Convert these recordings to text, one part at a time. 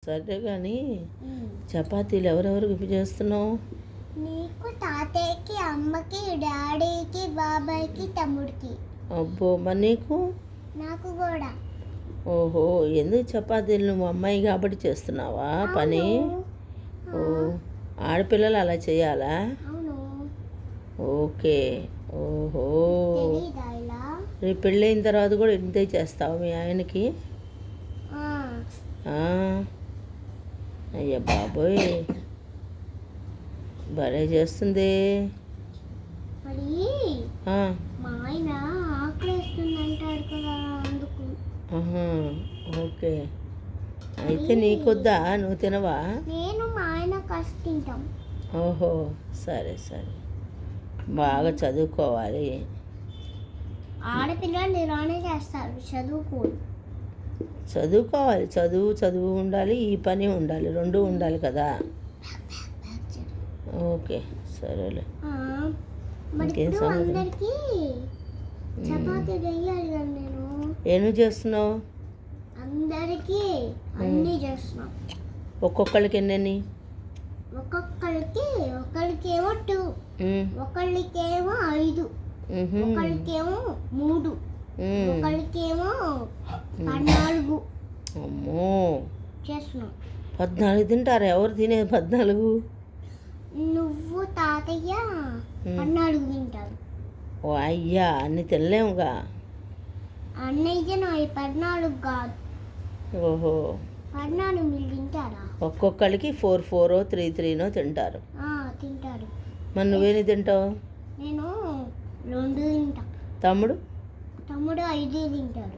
సరే కానీ చపాతీలు ఎవరెవరికి చేస్తున్నావు? నీకు, తాతయ్యకి, అమ్మకి, డాడీకి, బాబాయ్కి, తమ్ముడికి. అబ్బో, మరి నీకు? నాకు కూడా. ఓహో, ఎందుకు చపాతీలు నువ్వు అమ్మాయి కాబట్టి చేస్తున్నావా పని? ఓ, ఆడపిల్లలు అలా చేయాలా? అవును. ఓకే. ఓహో, తెలీదా ఇలా? రేపు పెళ్ళైన తర్వాత కూడా ఇంతే చేస్తావు మీ ఆయనకి? అయ్యా బాబోయ్, భలే చేస్తుంది. మరి మా ఆయన ఆకలిస్తుంది అంటాడు కదా, అందుకు. ఓకే, అయితే నీకొద్దా? నువ్వు తినవా? నేను మా ఆయన కలిసి తింటాం. ఓహో, సరే సరే, బాగా చదువుకోవాలి. ఆడపిల్లలు ఇలానే చేస్తారు, చదువుకోవాలి. చదువు ఉండాలి, ఈ పని ఉండాలి, రెండు ఉండాలి కదా. ఓకే, సరేలే. ఇంకేం సంగతి? చపాతీ చేయాలి కదా నేను. ఏం చేస్తున్నావు? అందరికీ అన్నీ చేస్తున్నాం. ఒక్కొక్కరికి ఎన్నెన్ని? ఒకరికేమో 2, ఒకరికేమో 5, ఒకరికేమో 3, ఒకరికేమో 14. అమ్మో, చేస్తున్నాం. 14 తింటారా? ఎవరు తినేది 14? నువ్వు, తాతయ్య 14 తింటారు. ఓ అయ్యా, అన్ని తినలేముగా. అన్నయ్య 14 కాదు. ఓహో, 14 మీరు తింటారా? ఒక్కొక్కరికి 4 4 3 3 తింటారు. తింటారు. మరి నువ్వేని తింటావు? నేను 2 తింటా. తమ్ముడు 5 తింటాడు.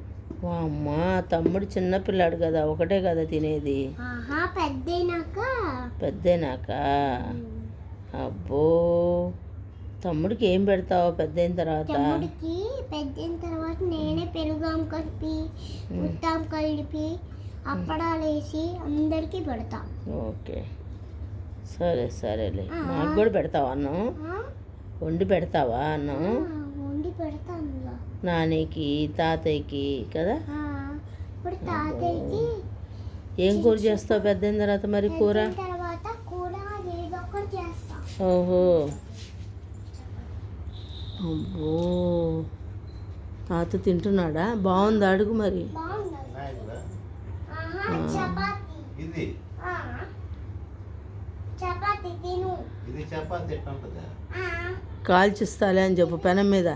అమ్మా, తమ్ముడు చిన్నపిల్లాడు కదా, ఒకటే కదా తినేది. పెద్దయినాక. అబ్బో, తమ్ముడికి ఏం పెడతావు పెద్దయిన తర్వాత? పెద్దయిన తర్వాత నేనే పెరుగాం కలిపి, ఉత్తాం కలిపి, అప్పడాలు వేసి అందరికీ పెడతా. ఓకే, సరేలే. నాకు కూడా పెడతావా అన్నం? వండి పెడతావా అన్నం? వండి పెడతాను. నానికి, తాతయ్యకి కదా. ఇప్పుడు తాతయ్యకి ఏం కూర చేస్తావు పెద్దయిన తర్వాత? మరి కూర ఏదో ఒకటి చేస్తా. ఓహో, అబ్బో, తాత తింటున్నాడా? బాగుంది, అడుగు మరి. కాల్చిస్తాలే అని చెప్పు పెనం మీద.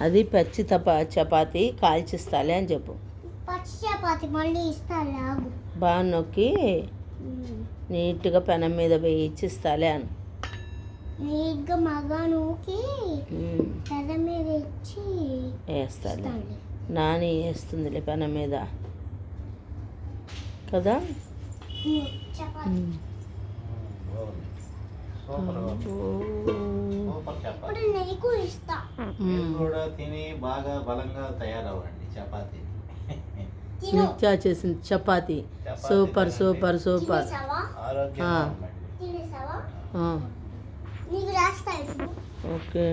అది పచ్చి చపాతి కాల్చిస్తాలే అని చెప్పు. పచ్చి చపాతి మళ్ళీ ఇస్తాలే, బాగా నొక్కి నీట్గా పెనం మీద వేయిచ్చిస్తాలే అను. నీట్గా మగా నూకి పెనం మీద ఇచ్చి వేస్తాలే. నాని వేస్తుందిలే పెనం మీద కదా. తిని బాగా బలంగా తయారవ్వండి. చపాతీ నిత్యా చేసింది చపాతీ సూపర్. ఓకే,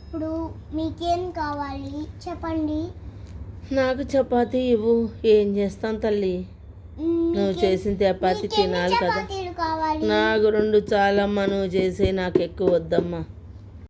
ఇప్పుడు మీకేం కావాలి చెప్పండి. నాకు చపాతీ ఇవ్వు. ఏం చేస్తాం తల్లి, నువ్వు చేసిన చపాతీ తినాలి కదా. నాకు 2 చాలమ్మా, నువ్వు చేసే నాకు ఎక్కువ వద్దమ్మా.